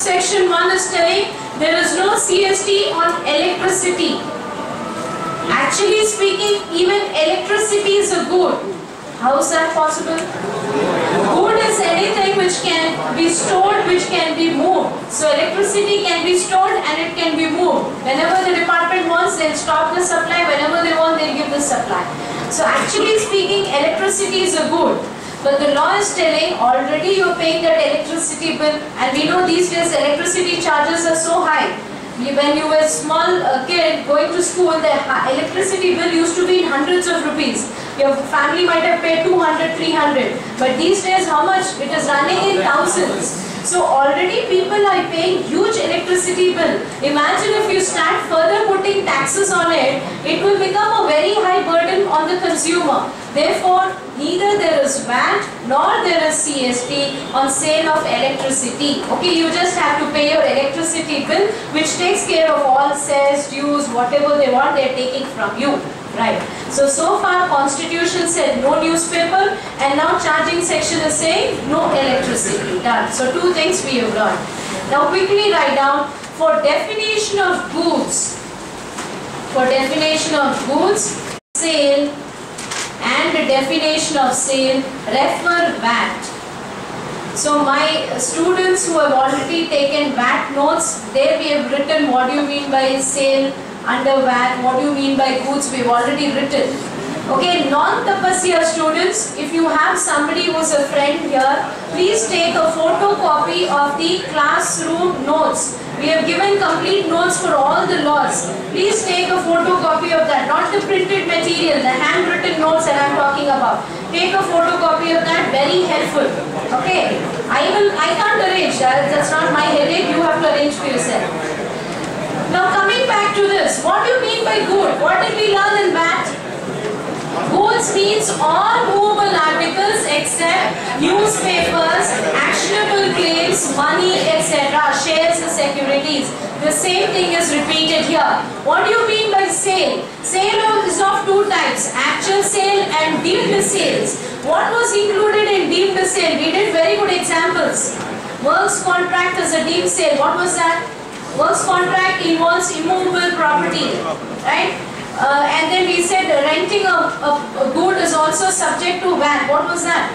Section 1 is telling there is no CST on electricity. Actually speaking, even electricity is a good. How is that possible? Good is anything which can be stored, which can be moved. So electricity can be stored and it can be moved. Whenever the department wants, they'll stop the supply. Whenever they want, they'll give the supply. So actually speaking, electricity is a good. But the law is telling already you're paying that electricity bill, and we know these days electricity charges are so high. When you were a small kid going to school, the electricity bill used to be in hundreds of rupees. Your family might have paid 200, 300. But these days how much? It is running in thousands. So already people are paying huge electricity bill. Imagine if you start further putting taxes on it, it will become a very high burden on the consumer. Therefore, neither there is VAT nor there is CST on sale of electricity. Okay, you just have to pay your electricity bill, which takes care of all cess, dues, whatever they want, they are taking from you. Right. So far Constitution said no newspaper, and now charging section is saying no electricity. Done. So two things we have learned. Now quickly write down, for definition of goods, sale and the definition of sale, refer VAT. So my students who have already taken VAT notes, there we have written what do you mean by sale under VAT, what do you mean by goods, we have already written. Okay, non-tapasya students, if you have somebody who is a friend here, please take a photocopy of the classroom notes. We have given complete notes for all the laws. Please take a photocopy of that, not the printed material, the handwritten notes that I am talking about. Take a photocopy of that, very helpful. Okay, I can't arrange that, that's not my headache, you have to arrange for yourself. Now coming back to this, what do you mean by good? What did we learn in VAT? Goods means all movable articles except newspapers, actionable claims, money, etc., shares and securities. The same thing is repeated here. What do you mean by sale? Sale is of two types, actual sale and deemed sales. What was included in deemed sale? We did very good examples. Works contract is a deemed sale. What was that? Works contract involves immovable property, right? And then we said renting a good is also subject to VAT. What was that?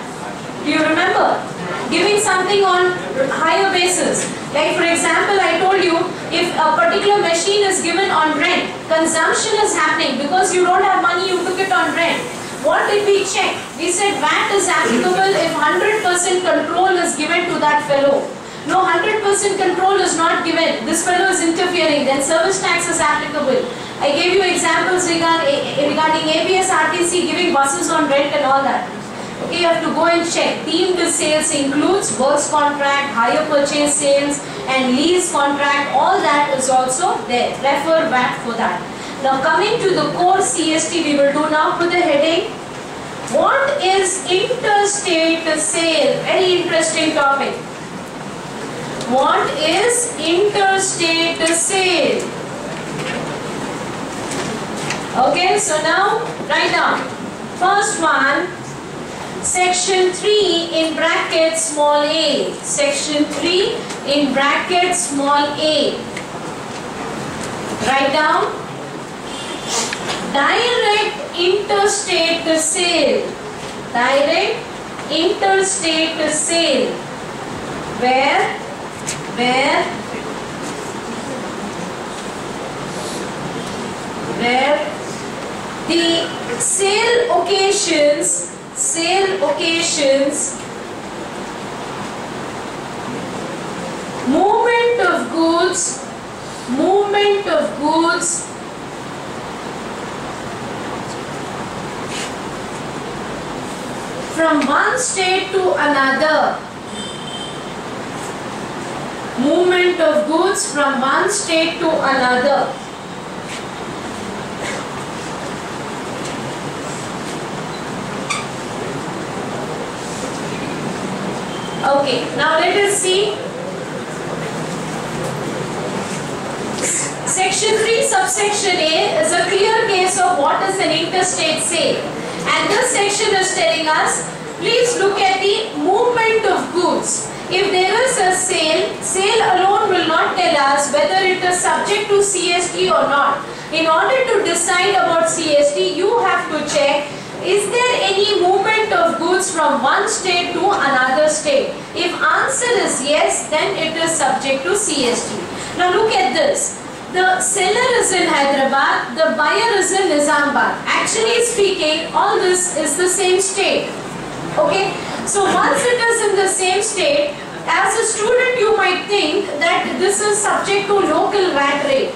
Do you remember? Giving something on higher basis. Like for example, I told you, if a particular machine is given on rent, consumption is happening because you don't have money, you took it on rent. What did we check? We said VAT is applicable if 100% control is given to that fellow. No, 100% control is not given. This fellow is interfering, then service tax is applicable. I gave you examples regarding ABS RTC giving buses on rent and all that. Okay, you have to go and check. Deemed sales includes works contract, hire purchase sales and lease contract. All that is also there. Refer VAT for that. Now coming to the core CST, we will do now. Put the heading. What is interstate sale? Very interesting topic. What is interstate sale? Okay, so now write down. First one, section 3 in brackets small a. Section 3 in brackets small a. Write down. Direct interstate sale. Direct interstate sale. Where the sale occasions, movement of goods from one state to another. Movement of goods from one state to another. Okay, now let us see. Section 3 subsection A is a clear case of what is an interstate sale. And this section is telling us, please look at the movement of goods. If there is a sale, sale alone subject to CST or not. In order to decide about CST, you have to check, is there any movement of goods from one state to another state? If answer is yes, then it is subject to CST. Now look at this. The seller is in Hyderabad, the buyer is in Nizamabad. Actually speaking, all this is the same state. Okay? So once it is in the same state, as a student you might think that this is subject to local VAT rate.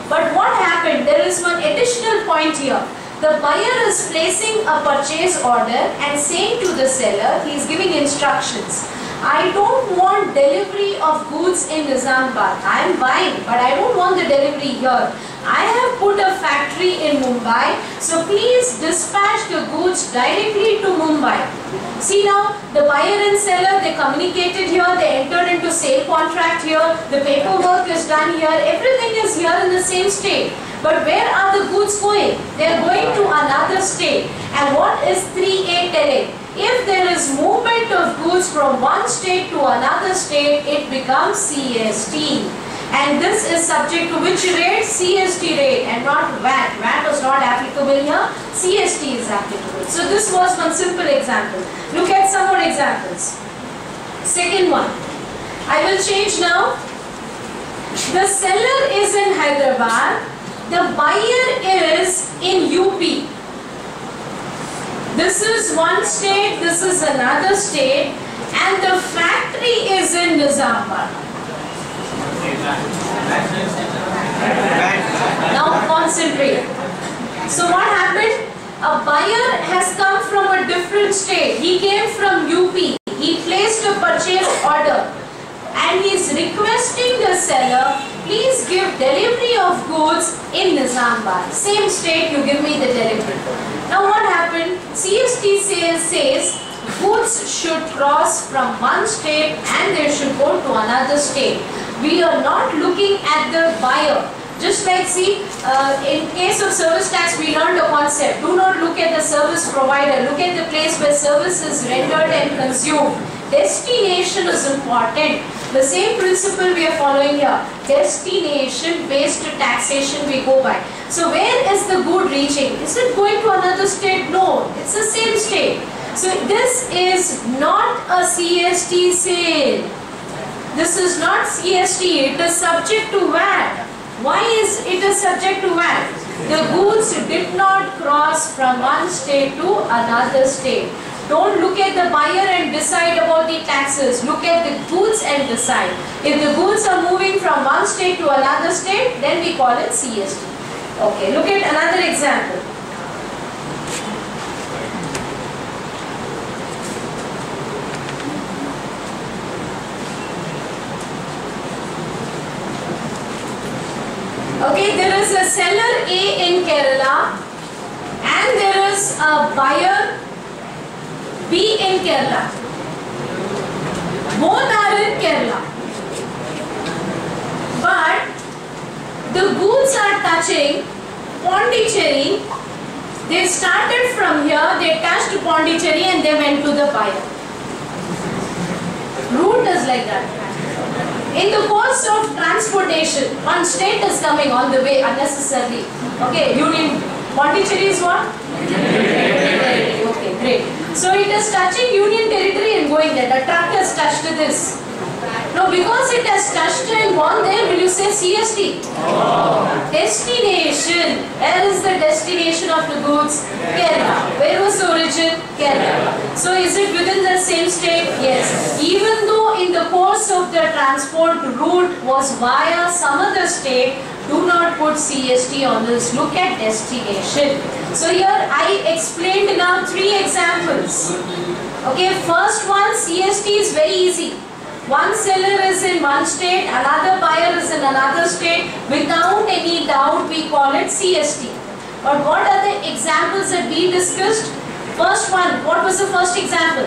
But what happened? There is one additional point here. The buyer is placing a purchase order and saying to the seller, he is giving instructions. I don't want delivery of goods in Nizamabad. I am buying, but I don't want the delivery here. I have put a factory in Mumbai, so please dispatch the goods directly to Mumbai. See now, the buyer and seller, they communicated here, they entered into sale contract here, the paperwork is done here, everything is here in the same state. But where are the goods going? They are going to another state. And what is 3A telling? If there is movement of goods from one state to another state, it becomes CST. And this is subject to which rate? CST rate and not VAT. VAT was not applicable here. CST is applicable. So this was one simple example. Look at some more examples. Second one. I will change now. The seller is in Hyderabad. The buyer is in UP. This is one state, this is another state, and the factory is in Nizamabad. Now concentrate. So what happened? A buyer has come from a different state. He came from UP. He placed a purchase order and he is requesting the seller, please give delivery of goods in Nizamabad. Same state, you give me the delivery. Now what happened? CST says goods should cross from one state and they should go to another state. We are not looking at the buyer. Just like see, in case of service tax we learned a concept. Do not look at the service provider. Look at the place where service is rendered and consumed. Destination is important. The same principle we are following here. Destination based taxation we go by. So where is the good reaching? Is it going to another state? No, it's the same state. So this is not a CST sale. This is not CST. It is subject to VAT. Why is it subject to VAT? The goods did not cross from one state to another state. Don't look at the buyer and decide about the taxes. Look at the goods and decide. If the goods are moving from one state to another state, then we call it CST. Okay, look at another example. Okay, there is a seller A in Kerala and there is a buyer B in Kerala. Both are in Kerala. But the goods are touching Pondicherry. They started from here, they touched Pondicherry and they went to the buyer. Route is like that. In the course of transportation, one state is coming on the way unnecessarily. Okay, Union Pondicherry is what? Okay, great. So it is touching Union Territory and going there. The truck has touched this. Now because it has touched and gone there, will you say CST? Destination. Where is the destination of the goods? Kerala. Where was the origin? Kerala. So is it within the same state? Yes. Even though in the course of the transport route was via some other state, do not put CST on this. Look at destination. So here I explained now 3 examples. Okay, first one, CST is very easy. One seller is in one state, another buyer is in another state. Without any doubt, we call it CST. But what are the examples that we discussed? First one, what was the first example?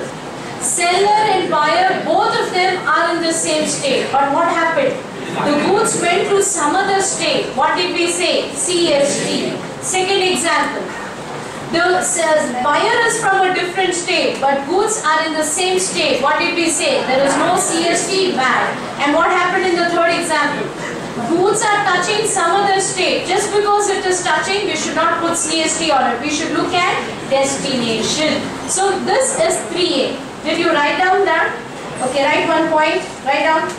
Seller and buyer, both of them are in the same state. But what happened? The goods went to some other state. What did we say? CST. Second example. The buyer is from a different state, but goods are in the same state. What did we say? There is no CST VAT. And what happened in the third example? goods are touching some other state. Just because it is touching, we should not put CST on it. We should look at destination. So this is 3A. Did you write down that? Okay, write one point. Write down.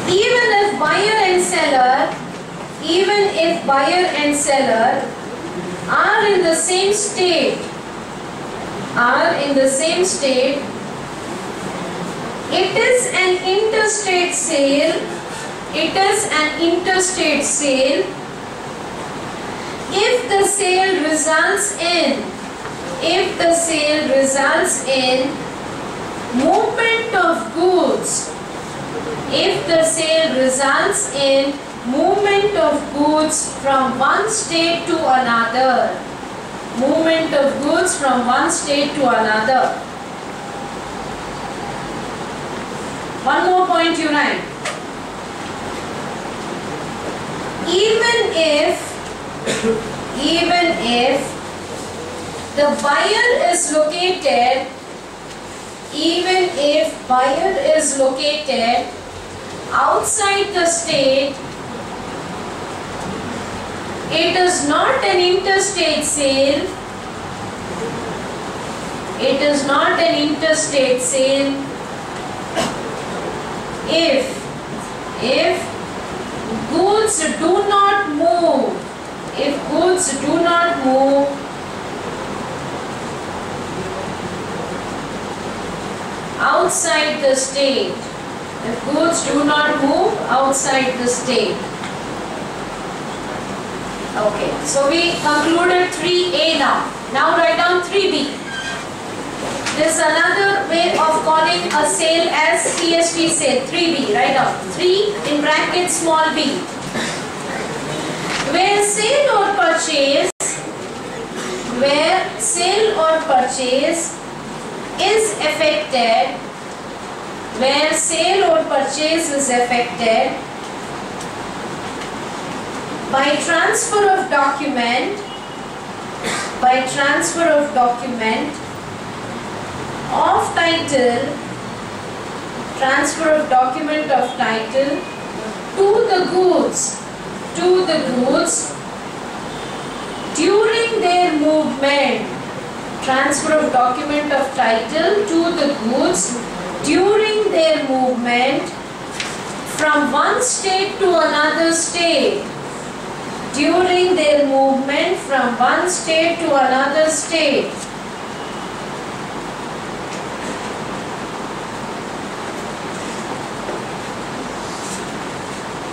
Even if buyer and seller are in the same state, it is an interstate sale. If the sale results in movement of goods. From one state to another. One more point you write. Even if the buyer is located outside the state, it is not an interstate sale. If goods do not move outside the state. Okay, so we concluded 3A now. Now write down 3B. There is another way of calling a sale as CST sale. 3B, write down. 3 in bracket small b. Where sale or purchase is affected, by transfer of document of title to the goods during their movement. Transfer of document of title to the goods during their movement from one state to another state.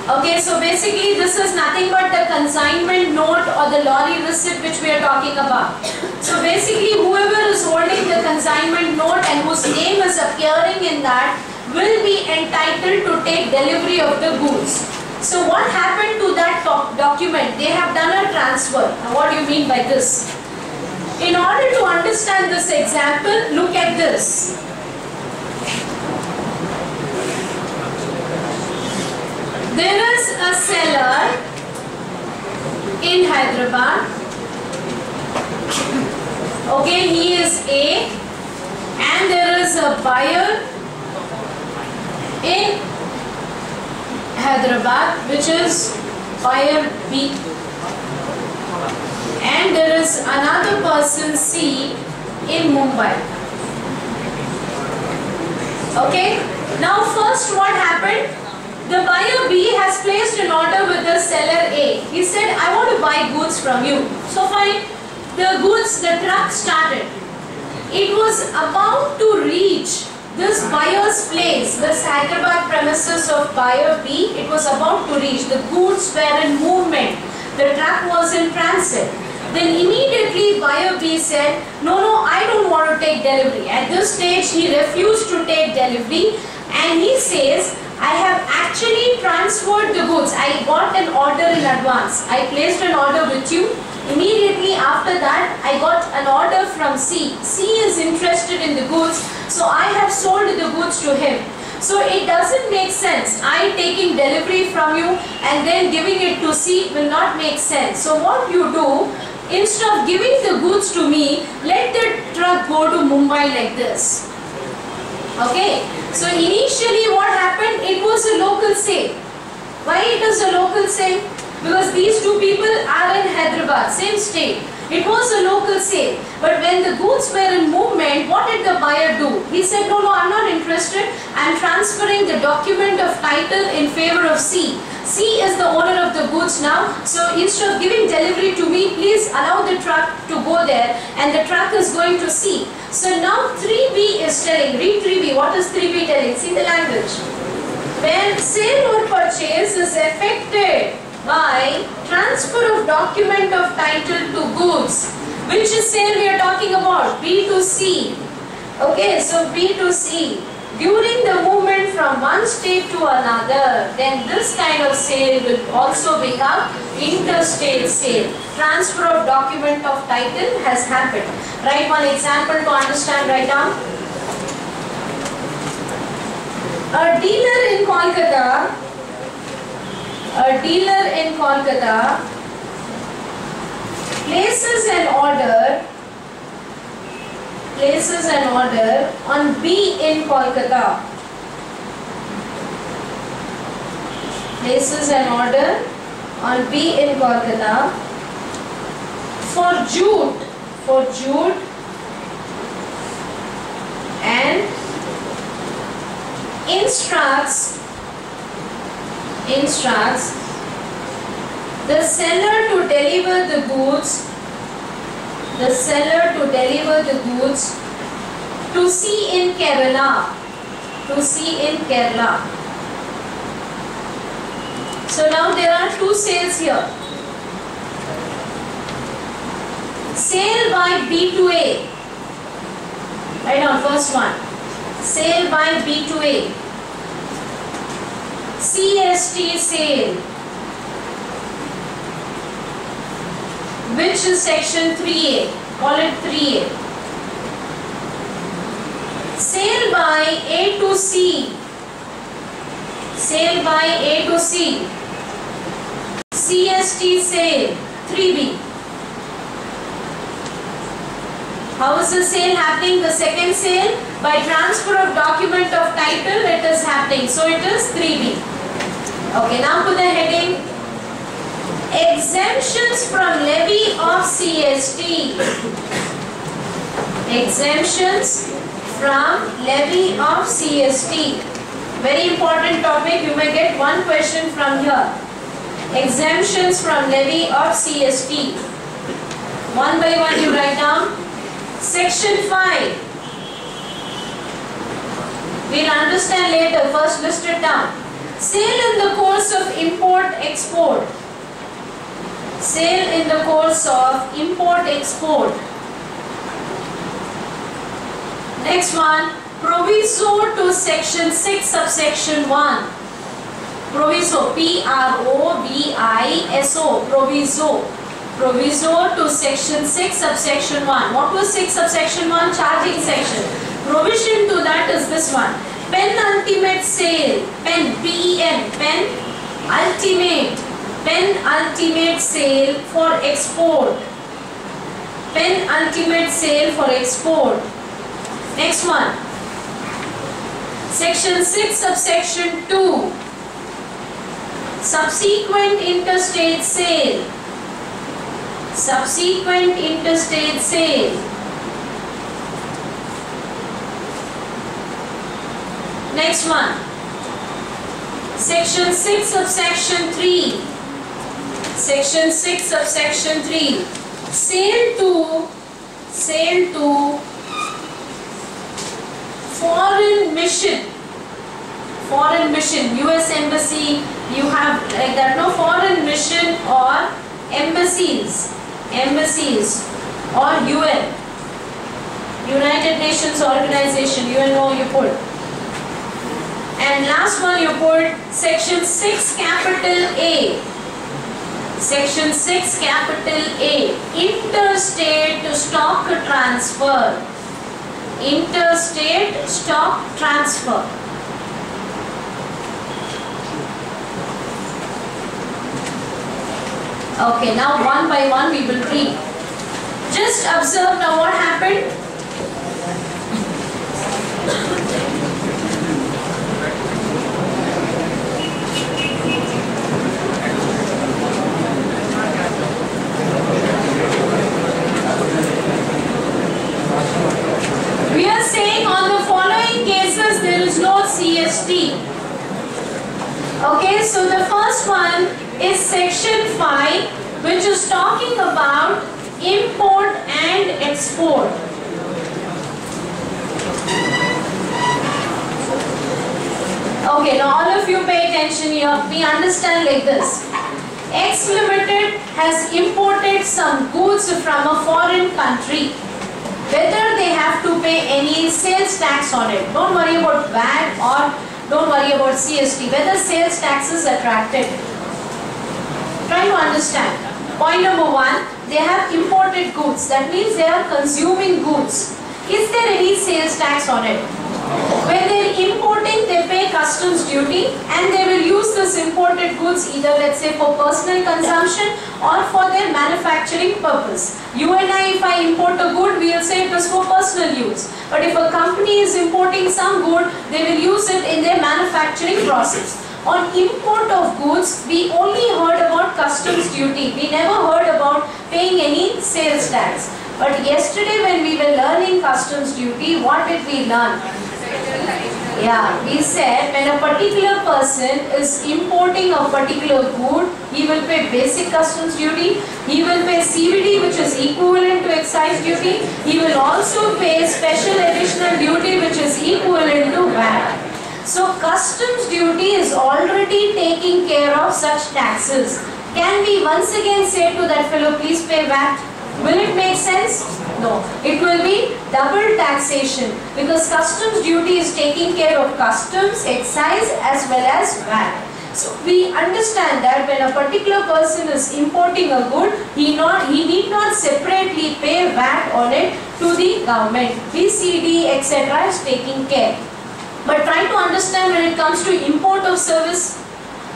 Okay, so basically this is nothing but the consignment note or the lorry receipt which we are talking about. So basically whoever is holding the consignment note and whose name is appearing in that will be entitled to take delivery of the goods. So what happened to that document? They have done a transfer. Now what do you mean by this? In order to understand this example, look at this. There is a seller in Hyderabad. Okay, he is A, and there is a buyer in Hyderabad, which is buyer B, and there is another person C in Mumbai. Okay, now first what happened? The buyer B has placed an order with the seller A. He said, I want to buy goods from you. So fine, the truck started. It was about to reach this buyer's place, this Hyderabad premises of buyer B. It was about to reach. The goods were in movement. The truck was in transit. Then immediately buyer B said, no, I don't want to take delivery. At this stage, he refused to take delivery, and he says, I have actually transferred the goods. I got an order in advance. I placed an order with you. Immediately after that, I got an order from C. C is interested in the goods, so I have sold the goods to him. So it doesn't make sense. I taking delivery from you and then giving it to C will not make sense. So what you do, instead of giving the goods to me, let the truck go to Mumbai like this. Okay. So initially what happened? was a local sale. Why it is a local sale? Because these two people are in Hyderabad, same state. It was a local sale. But when the goods were in movement, what did the buyer do? He said, no, I'm not interested. I'm transferring the document of title in favor of C. C is the owner of the goods now. So instead of giving delivery to me, please allow the truck to go there, and the truck is going to C. So now 3B is telling, read 3B, what is 3B telling? See the language. When sale or purchase is effected by transfer of document of title to goods. Which is sale we are talking about? B to C. Okay, so B to C. During the movement from one state to another, then this kind of sale will also become interstate sale. Transfer of document of title has happened. Write one example to understand right now. A dealer in Kolkata places an order on B in Kolkata. Places an order on B in Kolkata for jute and instructs the seller to deliver the goods to C in Kerala. So now there are two sales here. Sale by B to A. Write down first one. Sale by B to A. CST sale. Which is section 3A. Call it 3A. Sale by A to C. Sale by A to C. CST sale 3B. How is the sale happening? The second sale by transfer of document of title it is happening. So it is 3B. Okay, now put the heading. Exemptions from levy of CST. Exemptions from levy of CST. Very important topic. You may get one question from here. Exemptions from levy of CST. One by one you write down. Section 5. We'll understand later. First list it down. Sale in the course of import-export. Sale in the course of import-export. Next one. Proviso to section 6 subsection 1. Proviso. P-R-O-V-I-S-O. Proviso. Proviso to section 6 subsection 1. What was 6 subsection 1? Charging section. Provision to that is this one. Pen ultimate sale. Pen. P-E-N. Pen ultimate. Pen ultimate sale for export. Pen ultimate sale for export. Next one. Section 6 subsection 2. Subsequent interstate sale. Subsequent interstate sale. Next one. Section 6 subsection 3. Section 6 subsection 3. Sale to foreign mission. Foreign mission. US embassy. You have like that. No, foreign mission or embassies. Embassies or UN. United Nations Organization. UNO you put. And last one you put section 6 capital A. Section 6 capital A. Interstate stock transfer. Interstate stock transfer. Okay, now one by one we will read. Just observe now what happened. CST. Okay, so the first one is section 5, which is talking about import and export. Okay, now all of you pay attention here. We understand like this. X Limited has imported some goods from a foreign country. Whether they have to pay any sales tax on it. Don't worry about VAT or don't worry about CST. Whether sales tax is attracted. Try to understand. Point number 1, they have imported goods. That means they are consuming goods. Is there any sales tax on it? When they are importing, they pay customs duty and they will use this imported goods either, let's say, for personal consumption or for their manufacturing purpose. You and I, if I import a good, we will say it is for personal use. But if a company is importing some good, they will use it in their manufacturing process. On import of goods, we only heard about customs duty. We never heard about paying any sales tax. But yesterday when we were learning customs duty, what did we learn? Yeah, we said when a particular person is importing a particular good, he will pay basic customs duty, he will pay CVD, which is equivalent to excise duty, he will also pay special additional duty, which is equivalent to VAT. So customs duty is already taking care of such taxes. Can we once again say to that fellow, please pay VAT? Will it make sense? No. It will be double taxation because customs duty is taking care of customs, excise as well as VAT. So we understand that when a particular person is importing a good, he need not separately pay VAT on it to the government. BCD etc. is taking care. But try to understand when it comes to import of service.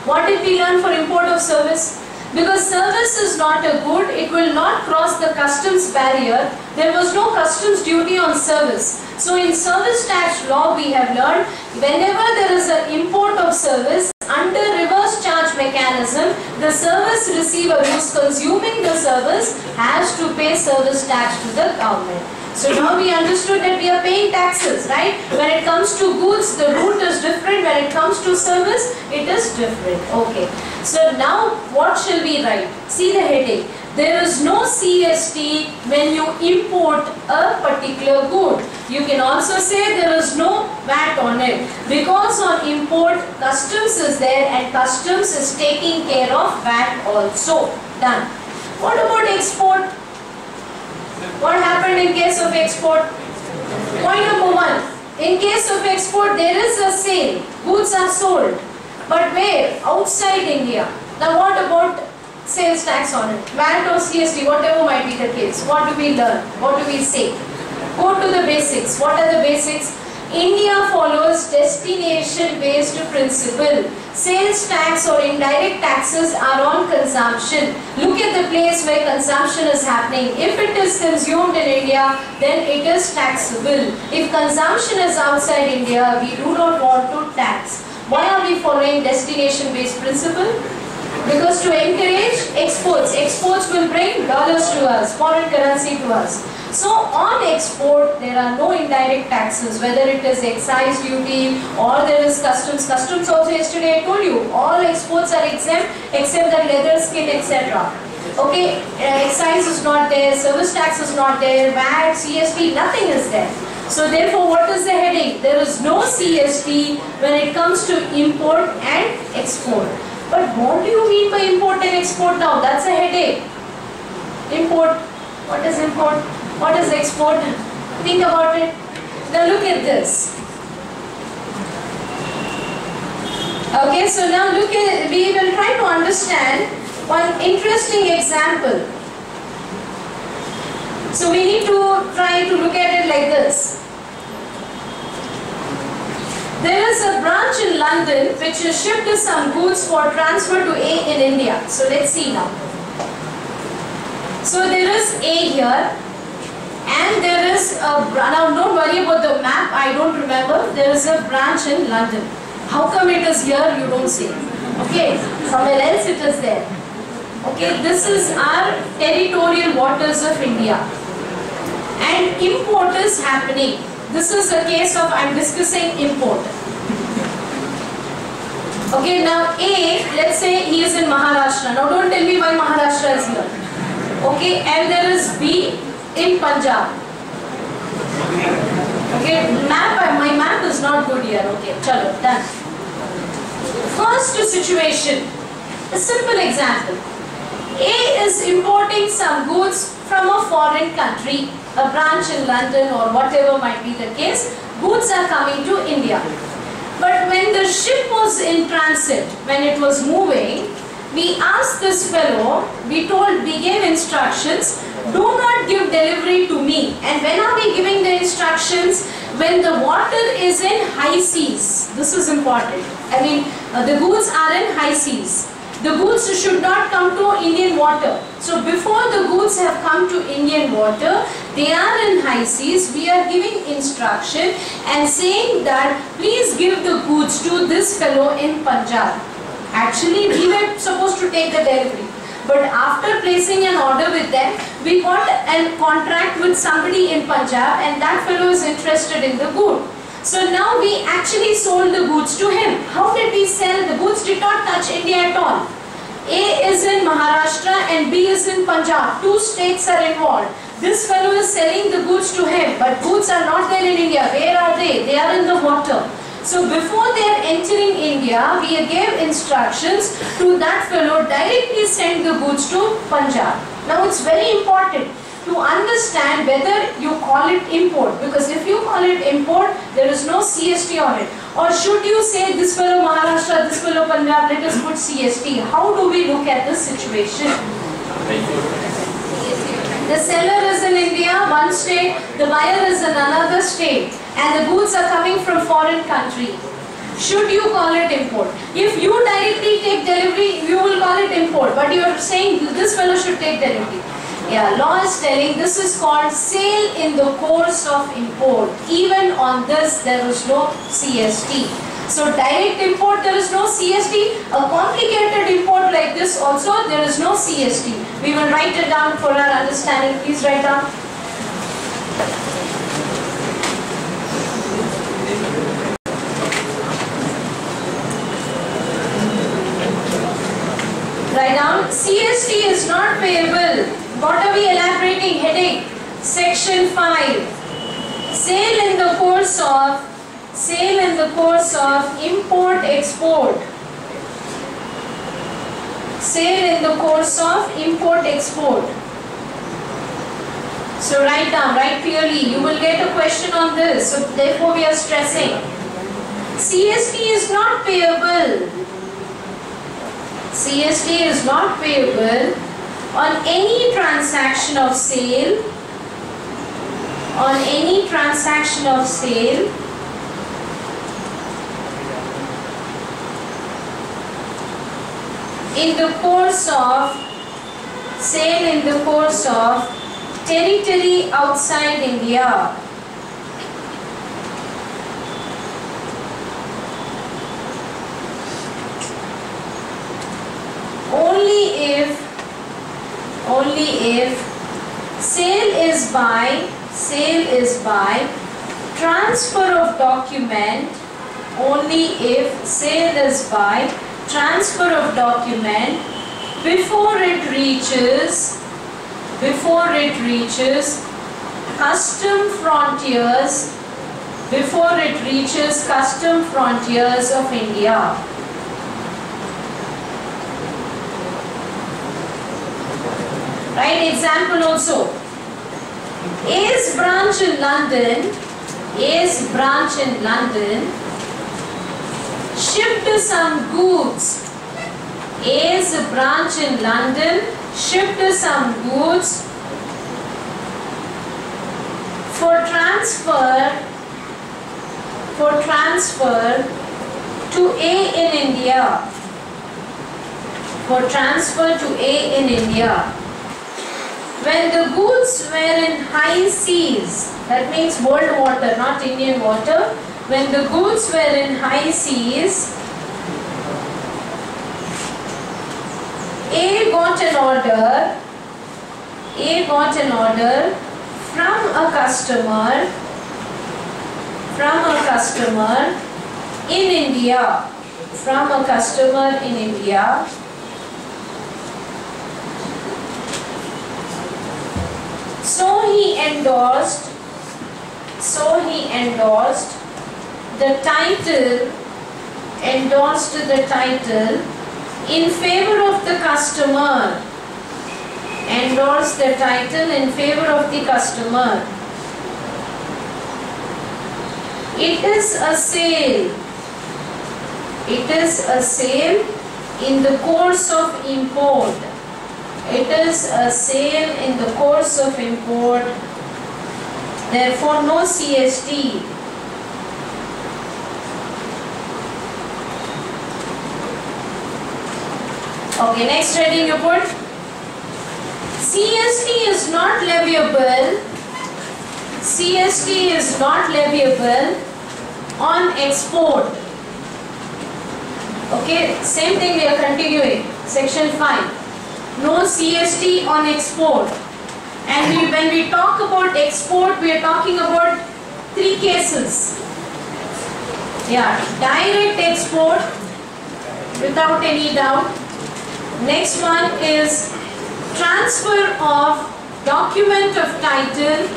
What did we learn for import of service? Because service is not a good, it will not cross the customs barrier. There was no customs duty on service. So in service tax law we have learned, whenever there is an import of service, under reverse charge mechanism, the service receiver who is consuming the service has to pay service tax to the government. So now we understood that we are paying taxes, right? When it comes to goods, the route is different. When it comes to service, it is different. Okay. So now what shall we write? See the heading. There is no CST when you import a particular good. You can also say there is no VAT on it. Because on import, customs is there and customs is taking care of VAT also. Done. What about export? What happened in case of export? Point number 1. In case of export, there is a sale. Goods are sold. But where? Outside India. Now what about sales tax on it? VAT or CST, whatever might be the case. What do we learn? What do we say? Go to the basics. What are the basics? India follows destination-based principle. Sales tax or indirect taxes are on consumption. Look at the place where consumption is happening. If it is consumed in India, then it is taxable. If consumption is outside India, we do not want to tax. Why are we following destination-based principle? Because to encourage exports. Exports will bring dollars to us, foreign currency to us. So on export, there are no indirect taxes, whether it is excise duty or there is customs. Customs also yesterday I told you, all exports are exempt except that leather, skin, etc. Okay, excise is not there, service tax is not there, VAT, CST, nothing is there. So therefore, what is the heading? There is no CST when it comes to import and export. But what do you mean by import and export now? That's a headache. Import. What is import? What is export? Think about it. Now look at this. Okay, so now look at, we will try to understand one interesting example. So we need to try to look at it like this. There is a branch in London which has shipped some goods for transfer to A in India. So let's see now. So there is A here and there is a, now don't worry about the map, I don't remember. There is a branch in London. How come it is here, you don't see? Okay, somewhere else it is there. Okay, this is our territorial waters of India. And import is happening. This is a case of, I am discussing import. Okay, now A, let's say he is in Maharashtra. Now don't tell me why Maharashtra is here. Okay, and there is B in Punjab. Okay, my map is not good here. Okay, chalo, done. First situation, a simple example. A is importing some goods from a foreign country, a branch in London or whatever might be the case. Goods are coming to India. But when the ship was in transit, when it was moving, we asked this fellow, we gave instructions, do not give delivery to me. And when are we giving the instructions? When the water is in high seas. This is important. I mean, the goods are in high seas. The goods should not come to Indian water. So before the goods have come to Indian water, they are in high seas. We are giving instruction and saying that please give the goods to this fellow in Punjab. Actually, we were supposed to take the delivery. But after placing an order with them, we got a contract with somebody in Punjab and that fellow is interested in the good. So now we actually sold the goods to him. How did we sell? The goods did not touch India at all. A is in Maharashtra and B is in Punjab. Two states are involved. This fellow is selling the goods to him, but goods are not there in India. Where are they? They are in the water. So before they are entering India, we gave instructions to that fellow, directly send the goods to Punjab. Now it's very important to understand whether you call it import, because if you call it import, there is no CST on it. Or should you say this fellow Maharashtra, this fellow Punjab, let us put CST. How do we look at this situation? The seller is in India, one state, the buyer is in another state, and the goods are coming from foreign country. Should you call it import? If you directly take delivery, you will call it import, but you are saying this fellow should take delivery. Yeah, law is telling this is called sale in the course of import. Even on this, there is no CST. So direct import, there is no CST. A complicated import like this also, there is no CST. We will write it down for our understanding. Please write down. Write down. CST is not payable. What are we elaborating? Heading. Section 5. Sale in the course of import-export. Sale in the course of import-export. So write down, write clearly. You will get a question on this. So therefore we are stressing. CST is not payable. CST is not payable on any transaction of sale. On any transaction of sale in the course of territory outside India. Only if sale is by transfer of document. Only if sale is by transfer of document before it reaches custom frontiers, of India. Right, example also. A's branch in London shipped some goods. A's branch in London shipped some goods for transfer to A in India. For transfer to A in India. When the goods were in high seas, that means world water, not Indian water. When the goods were in high seas, A got an order from a customer in India. from a customer in India. So he endorsed the title, in favor of the customer. Endorsed the title in favor of the customer. It is a sale. It is a sale in the course of import. It is a sale in the course of import. Therefore, no CST. Okay, next heading you put. CST is not leviable. CST is not leviable on export. Okay, same thing we are continuing. Section 5. No CST on export. And when we talk about export, we are talking about 3 cases. Yeah, direct export without any doubt. Next one is transfer of document of title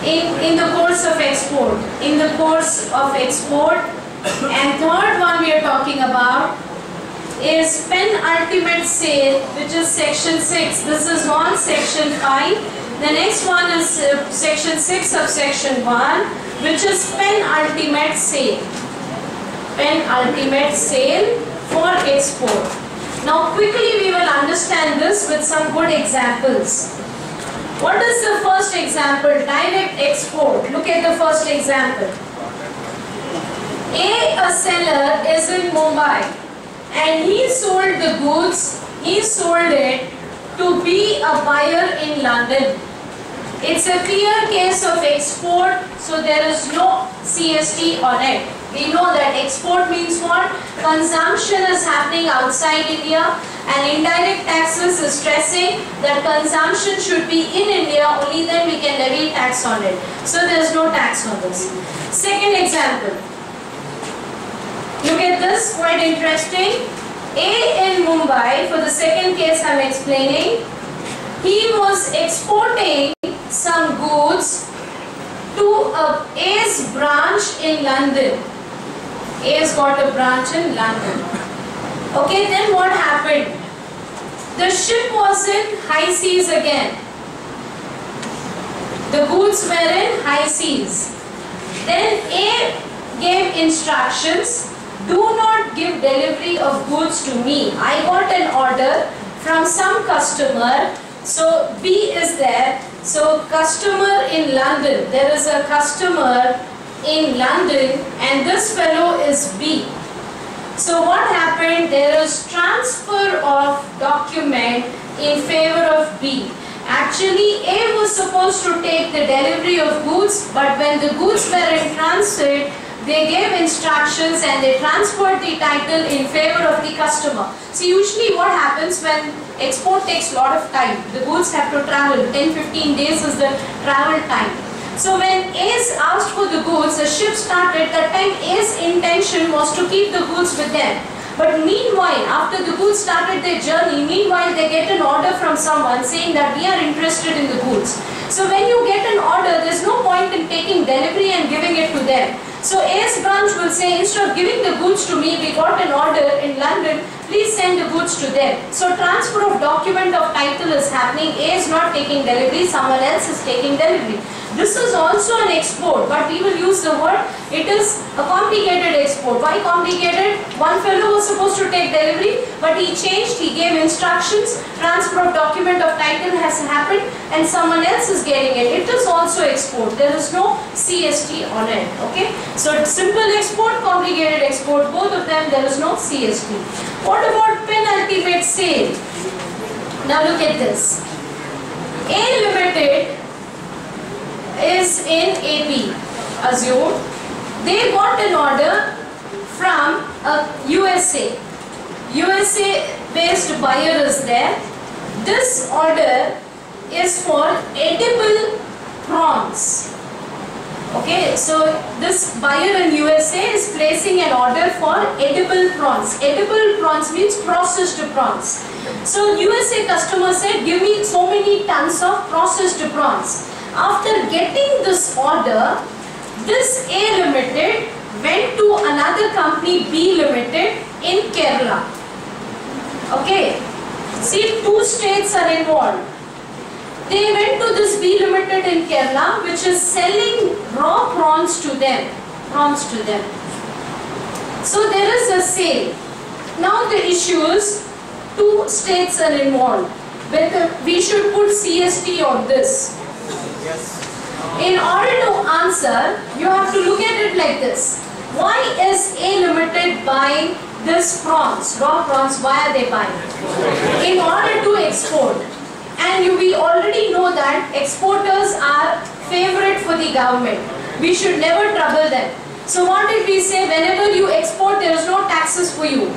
in the course of export. In the course of export. And third one we are talking about is penultimate sale, which is section 6. This is on section 5. The next one is section 6 of section 1, which is penultimate sale. Penultimate sale for export. Now quickly we will understand this with some good examples. What is the first example? Direct export. Look at the first example. A seller is in Mumbai and he sold the goods, he sold it to be a buyer in London. It's a clear case of export, so there is no CST on it. We know that export means what? Consumption is happening outside India, and indirect taxes is stressing that consumption should be in India, only then we can levy tax on it. So there is no tax on this. Second example. Look at this, quite interesting. A in Mumbai, for the second case I am explaining, he was exporting some goods to A's branch in London. A's got a branch in London. Okay, then what happened? The ship was in high seas again. The goods were in high seas. Then A gave instructions, do not give delivery of goods to me. I got an order from some customer. So B is there. So customer in London. There is a customer in London and this fellow is B. So what happened? There is transfer of document in favor of B. Actually A was supposed to take the delivery of goods, but when the goods were in transit, they gave instructions and they transferred the title in favor of the customer. So usually what happens when export takes a lot of time, the goods have to travel, 10-15 days is the travel time. So when A's asked for the goods, the ship started, that time A's intention was to keep the goods with them. But meanwhile, after the goods started their journey, meanwhile they get an order from someone saying that we are interested in the goods. So when you get an order, there is no point in taking delivery and giving it to them. So A's branch will say, instead of giving the goods to me, we got an order in London, please send the goods to them. So transfer of document of title is happening. A is not taking delivery, someone else is taking delivery. This is also an export, but we will use the word, it is a complicated export. Why complicated? One fellow was supposed to take delivery, but he changed, he gave instructions, transfer of document of title has happened and someone else is getting it. It is also export. There is no CST on it. Okay? So simple export, complicated export, both of them there is no CST. What about penultimate sale? Now look at this. A Limited is in AP, assume. They got an order from a USA. USA based buyer is there. This order is for edible prawns. Okay, so this buyer in USA is placing an order for edible prawns. Edible prawns means processed prawns. So USA customer said, give me so many tons of processed prawns. After getting this order, this A Limited went to another company B Limited in Kerala. Okay, see, two states are involved. They went to this B Limited in Kerala, which is selling raw prawns to them. So there is a sale. Now the issue is, two states are involved. Whether we should put CST on this. Yes. In order to answer, you have to look at it like this. Why is A Limited buying this prawns, raw prawns? Why are they buying? In order to export. And we already know that exporters are favorite for the government. We should never trouble them. So what did we say? Whenever you export, there is no taxes for you.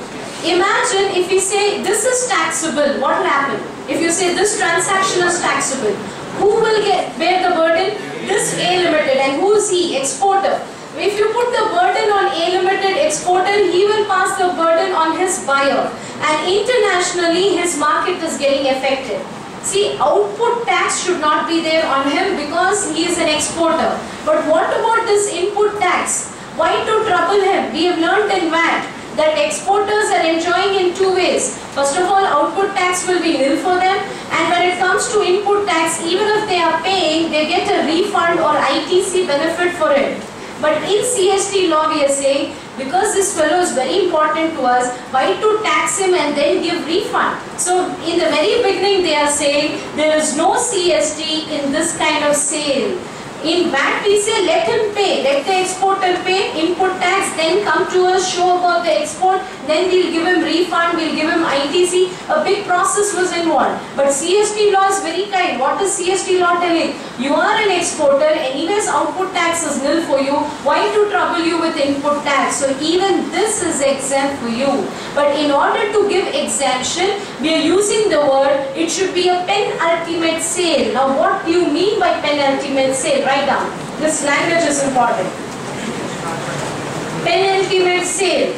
Imagine if we say this is taxable, what will happen? If you say this transaction is taxable, who will bear the burden? This A Limited. And who is he? Exporter. If you put the burden on A Limited exporter, he will pass the burden on his buyer. And internationally, his market is getting affected. See, output tax should not be there on him because he is an exporter. But what about this input tax? Why to trouble him? We have learned in VAT that exporters are enjoying in two ways. First of all, output tax will be nil for them. And when it comes to input tax, even if they are paying, they get a refund or ITC benefit for it. But in CST law, we are saying, because this fellow is very important to us, why to tax him and then give refund? So in the very beginning, they are saying there is no CST in this kind of sale. In VAT, we say let him pay, let the exporter pay input tax, then come to us, show about the export, then we'll give him refund, we'll give him ITC. A big process was involved. But CST law is very kind. What is CST law telling? You are an exporter, anyways output tax is nil for you. Why to trouble you with input tax? So even this is exempt for you. But in order to give exemption, we are using the word, it should be a penultimate sale. Now what do you mean by penultimate sale? Write down. This language is important. Penultimate sale.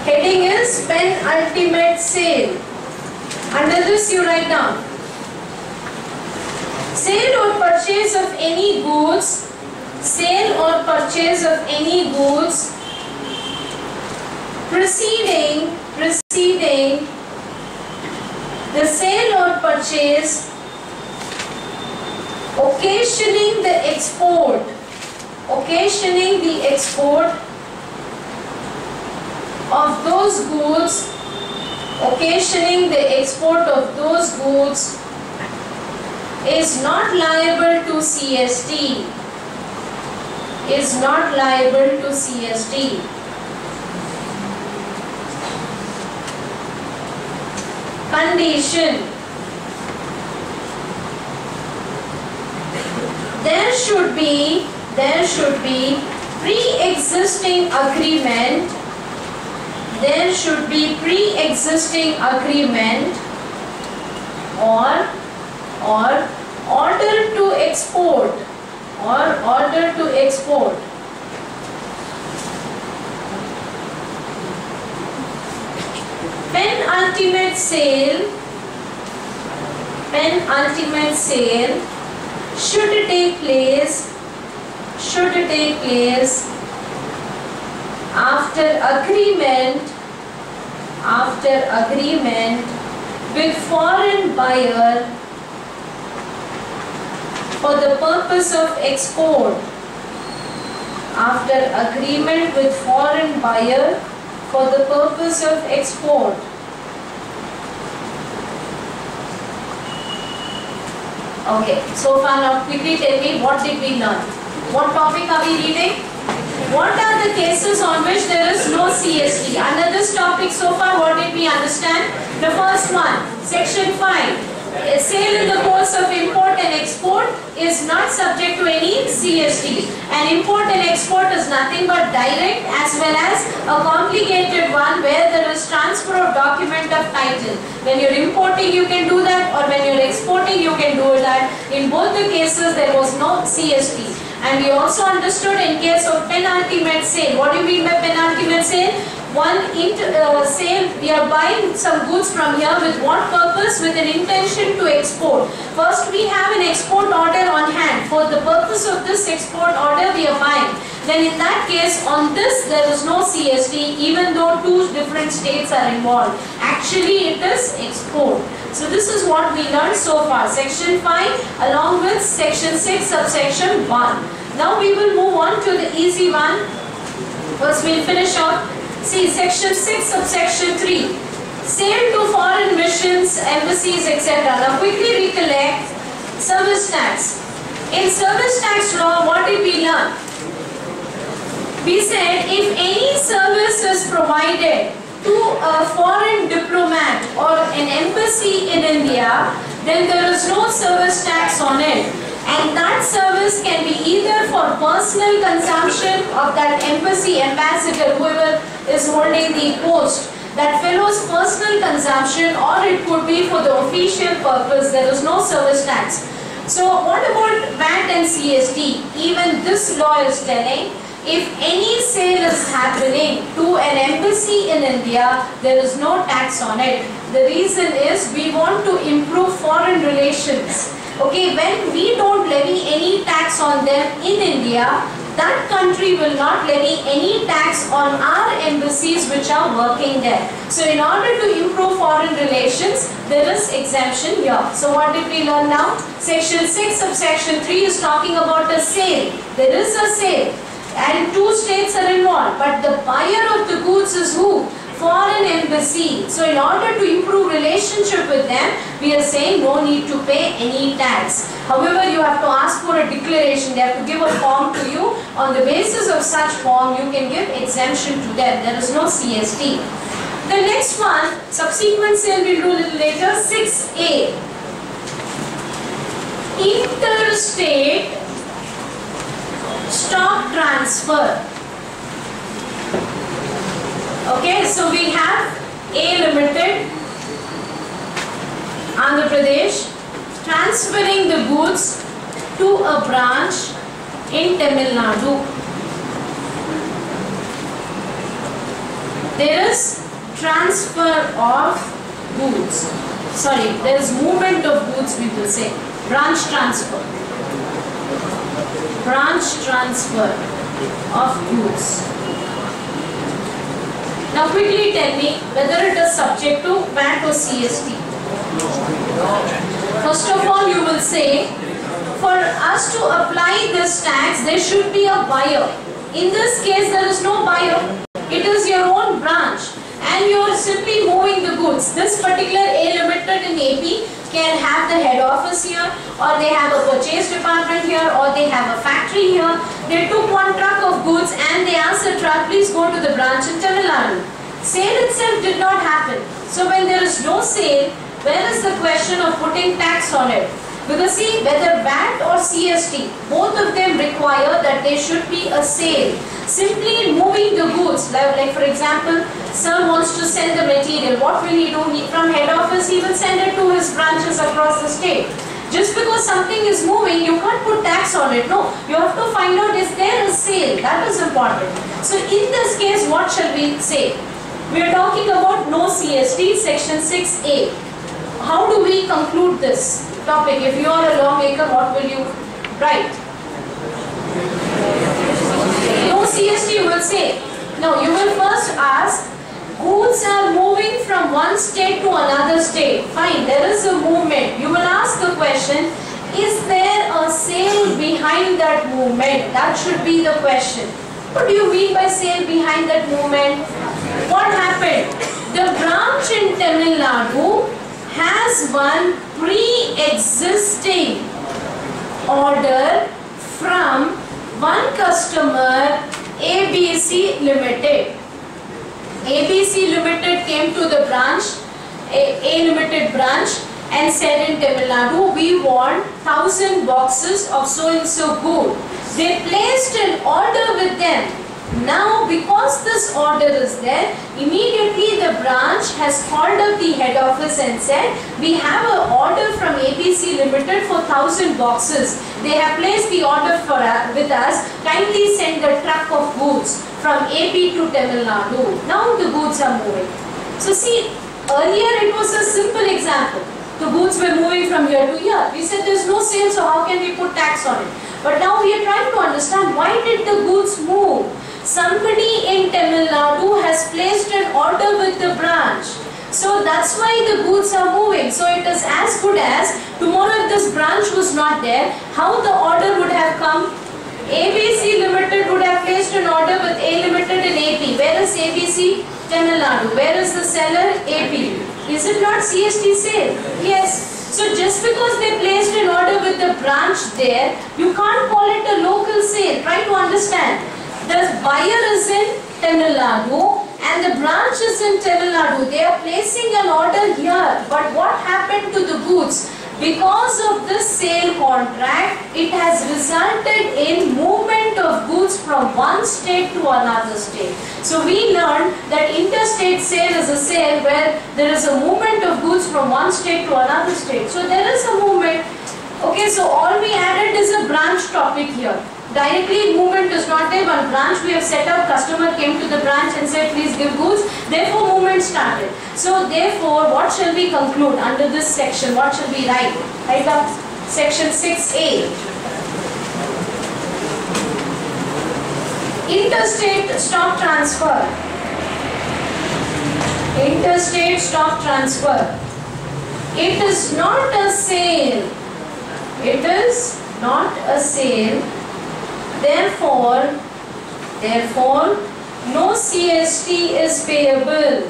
Heading is penultimate sale. Under this you write down. Sale or purchase of any goods. Sale or purchase of any goods preceding the sale or purchase occasioning the export of those goods, occasioning the export of those goods is not liable to CST, is not liable to CST. Condition. There should be pre-existing agreement. There should be pre-existing agreement or order to export Penultimate sale should take place after agreement with foreign buyer for the purpose of export. After agreement with foreign buyer for the purpose of export. Okay, so far now quickly tell me, what did we learn? What topic are we reading? What are the cases on which there is no CST? Under this topic so far, what did we understand? The first one, section 5. sale in the course of import and export is not subject to any CST. And import and export is nothing but direct as well as a complicated one where there is transfer of document of title. When you're importing you can do that, or when you're exporting you can do that. In both the cases there was no CST. And we also understood in case of penultimate sale. What do you mean by penultimate sale? One sale, we are buying some goods from here with what purpose? With an intention to export. First we have an export order on hand. For the purpose of this export order we are buying. Then in that case, on this there is no CST even though two different states are involved. Actually it is export. So this is what we learned so far. Section 5 along with section 6 subsection 1. Now we will move on to the easy one. First we will finish off. See section 6 subsection 3. Sale to foreign missions, embassies, etc. Now quickly recollect service tax. In service tax law, what did we learn? We said if any service is provided to a foreign diplomat or an embassy in India, then there is no service tax on it. And that service can be either for personal consumption of that embassy ambassador, whoever is holding the post, that fellow's personal consumption, or it could be for the official purpose. There is no service tax. So what about VAT and CST? Even this law is telling, if any sale is happening to an embassy in India, there is no tax on it. The reason is we want to improve foreign relations. Okay, when we don't levy any tax on them in India, that country will not levy any tax on our embassies which are working there. So in order to improve foreign relations, there is exemption here. So what did we learn now? Section 6 subsection 3 is talking about a sale. There is a sale and two states are involved, but the buyer of the goods is who? Foreign embassy. So in order to improve relationship with them, we are saying no need to pay any tax. However, you have to ask for a declaration. They have to give a form to you. On the basis of such form, you can give exemption to them. There is no CST. The next one, subsequent sale we'll do a little later, 6A. Interstate stock transfer. Okay, so we have A Limited, Andhra Pradesh, transferring the goods to a branch in Tamil Nadu. There is transfer of goods. Sorry, there is movement of goods, we will say. Branch transfer. Branch transfer of goods. Now quickly tell me whether it is subject to VAT or CST. First of all, you will say, for us to apply this tax, there should be a buyer. In this case, there is no buyer. It is your own branch and you are simply moving the goods. This particular A Limited in AP can have the head office here, or they have a purchase department here, or they have a factory here. They took one truck of goods and they asked the truck, please go to the branch in Tamil Nadu. Sale itself did not happen. So when there is no sale, where is the question of putting tax on it? Because see, whether VAT or CST, both of them require that there should be a sale. Simply moving the goods, like for example, sir wants to sell the material. What will he do? From head office, he will send it to his branches across the state. Just because something is moving, you can't put tax on it. No, you have to find out, is there a sale? That is important. So in this case, what shall we say? We are talking about no CST, section 6A. How do we conclude this topic? If you are a lawmaker, what will you write? No CST, you will say. No, you will first ask, goods are moving from one state to another state. Fine, there is a movement. You will ask the question, is there a sale behind that movement? That should be the question. What do you mean by sale behind that movement? What happened? The branch in Tamil Nadu has one pre-existing order from one customer, ABC Limited. ABC Limited came to the branch, A Limited branch, and said in Tamil Nadu, we want 1,000 boxes of so and so good. They placed an order with them. Now, because this order is there, immediately the branch has called up the head office and said, we have an order from ABC Limited for 1,000 boxes. They have placed the order with us. Kindly send the truck of goods from AP to Tamil Nadu. Now the goods are moving. So see, earlier it was a simple example. The goods were moving from here to here. We said there is no sale, so how can we put tax on it? But now we are trying to understand, why did the goods move? Somebody in Tamil Nadu has placed an order with the branch. So that's why the goods are moving. So it is as good as tomorrow if this branch was not there, how the order would have come? ABC Limited would have placed an order with A Limited in AP. Where is ABC? Tamil Nadu. Where is the seller? AP. Is it not CST sale? Yes. So just because they placed an order with the branch there, you can't call it a local sale. Try to understand. The buyer is in Tamil Nadu and the branch is in Tamil Nadu. They are placing an order here. But what happened to the goods? Because of this sale contract, it has resulted in movement of goods from one state to another state. So we learned that interstate sale is a sale where there is a movement of goods from one state to another state. So there is a movement. Okay, so all we added is a branch topic here. Directly movement is not there. One branch we have set up, customer came to the branch and said please give goods, therefore movement started. So therefore what shall we conclude under this section? What shall we write? Write up section 6A. Interstate stock transfer. Interstate stock transfer. It is not a sale. It is not a sale. Therefore, no CST is payable.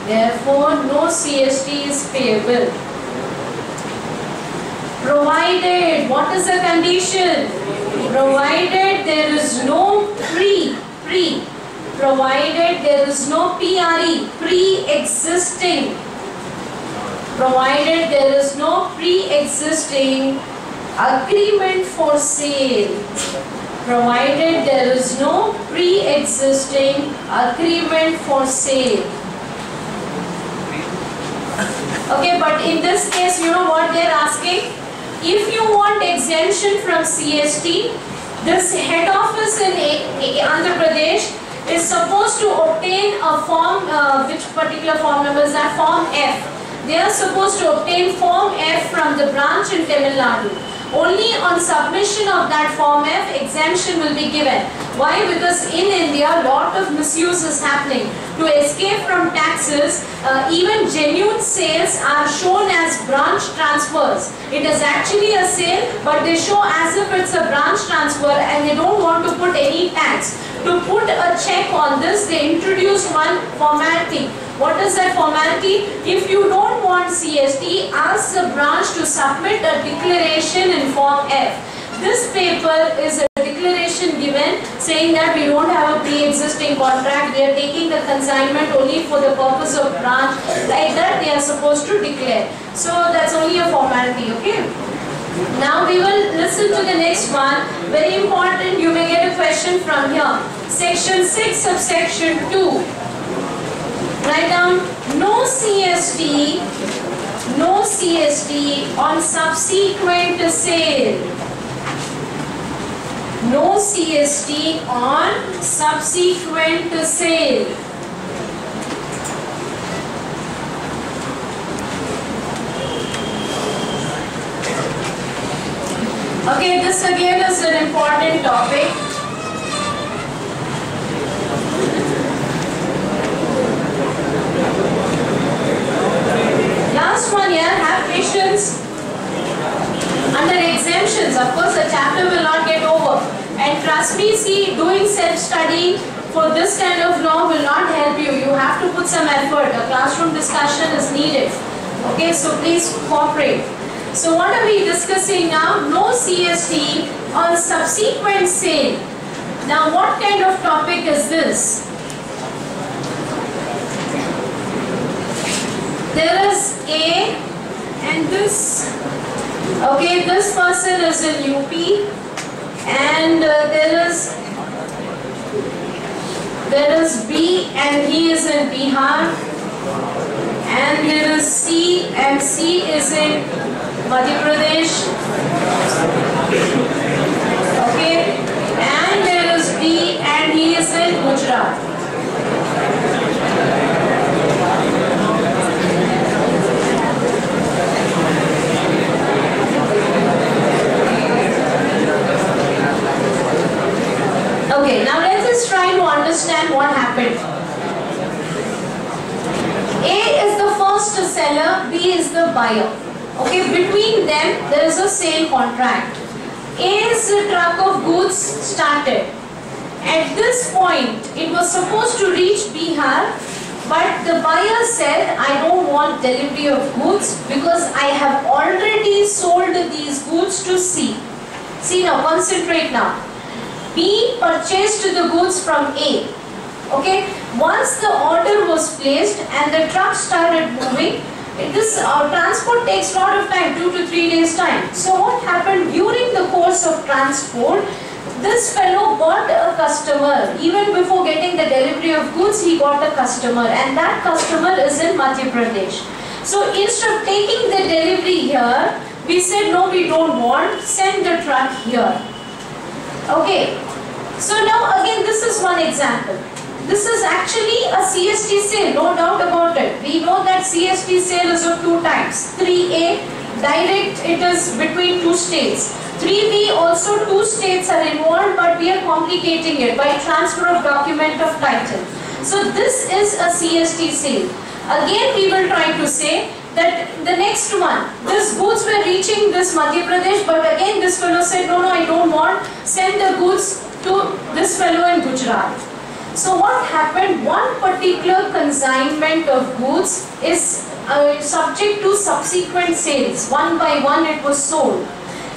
Therefore, no CST is payable. Provided, what is the condition? Provided there is no provided there is no PRE, pre-existing. Provided there is no pre-existing agreement for sale. Provided there is no pre-existing agreement for sale. Okay, but in this case, you know what they are asking? If you want exemption from CST, this head office in Andhra Pradesh is supposed to obtain a form, which particular form number is that? Form F. They are supposed to obtain Form F from the branch in Tamil Nadu. Only on submission of that Form F, exemption will be given. Why? Because in India, a lot of misuse is happening. To escape from taxes, even genuine sales are shown as branch transfers. It is actually a sale, but they show as if it's a branch transfer and they don't want to put any tax. To put a check on this, they introduce one formality. What is that formality? If you don't want CST, ask the branch to submit a declaration in Form F. This paper is a declaration given saying that we don't have a pre-existing contract, we are taking the consignment only for the purpose of branch. Like that they are supposed to declare. So that's only a formality, okay? Now we will listen to the next one. Very important, you may get a question from here. Section 6 subsection 2. Write down no CST on subsequent sale. No CST on subsequent sale. Okay, this again is an important topic. Last one here, have patience. Under exemptions, of course, the chapter will not get over. And trust me, see, doing self-study for this kind of law will not help you. You have to put some effort. A classroom discussion is needed. Okay, so please cooperate. So what are we discussing now? No CST on subsequent sale. Now what kind of topic is this? there is A and this. Okay, this person is in UP, and there is B and he is in Bihar, and there is C and C is in Madhya Pradesh. Okay, and there is D and he is in Gujarat. Okay, now let us try to understand what happened. A is the first seller, B is the buyer. Okay, between them there is a sale contract. A's truck of goods started. At this point, it was supposed to reach Bihar, but the buyer said, I don't want delivery of goods because I have already sold these goods to C. See now, concentrate now. B purchased the goods from A. Okay, once the order was placed and the truck started moving, this transport takes a lot of time, 2 to 3 days time. So what happened during the course of transport, this fellow got a customer. Even before getting the delivery of goods, he got a customer, and that customer is in Madhya Pradesh. So instead of taking the delivery here, we said no, we don't want, send the truck here. Okay, so now again this is one example. This is actually a CST sale, no doubt about it. We know that CST sale is of 2 types. 3A, direct, it is between 2 states. 3B, also 2 states are involved, but we are complicating it by transfer of document of title. So this is a CST sale. Again we will try to say that the next one, these goods were reaching this Madhya Pradesh, but again this fellow said, no, I don't want, send the goods to this fellow in Gujarat. So what happened, one particular consignment of goods is subject to subsequent sales. One by one it was sold.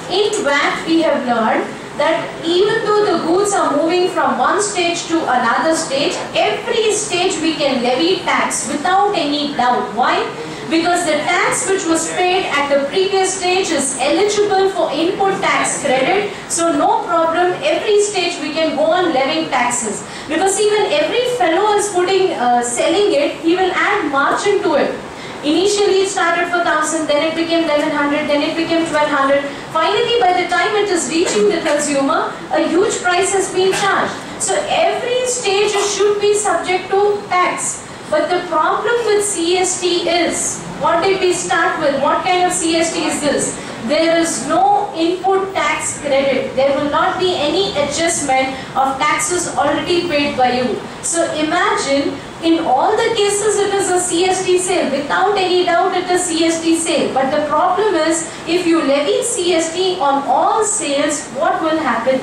In VAT we have learned that even though the goods are moving from one stage to another stage, every stage we can levy tax without any doubt. Why? Because the tax which was paid at the previous stage is eligible for input tax credit. So no problem, every stage we can go on levying taxes. Because even every fellow is selling it, he will add margin to it. Initially it started for 1000, then it became 1100, then it became 1200. Finally by the time it is reaching the consumer, a huge price has been charged. So every stage should be subject to tax. But the problem with CST is, what did we start with? What kind of CST is this? There is no input tax credit. There will not be any adjustment of taxes already paid by you. So imagine, in all the cases it is a CST sale. Without any doubt it is CST sale. But the problem is, if you levy CST on all sales, what will happen?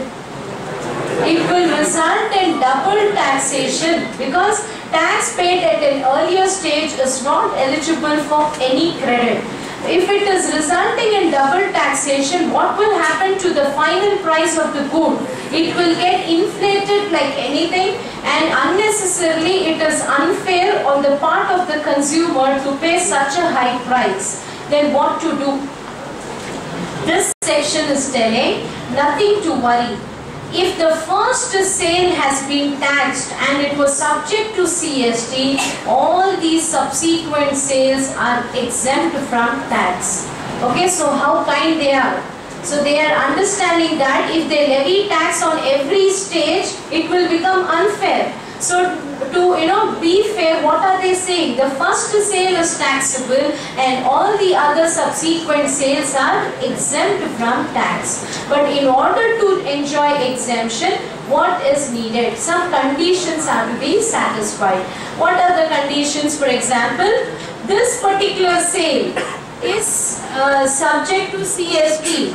It will result in double taxation, because tax paid at an earlier stage is not eligible for any credit. If it is resulting in double taxation, what will happen to the final price of the good? It will get inflated like anything, and unnecessarily it is unfair on the part of the consumer to pay such a high price. Then what to do? This section is telling nothing to worry. If the first sale has been taxed and it was subject to CST, all these subsequent sales are exempt from tax. Okay, so how kind they are. So they are understanding that if they levy tax on every stage, it will become unfair. So to be fair, what are they saying? The first sale is taxable and all the other subsequent sales are exempt from tax. But in order to enjoy exemption, what is needed? Some conditions have to be satisfied. What are the conditions? For example, this particular sale is subject to CST.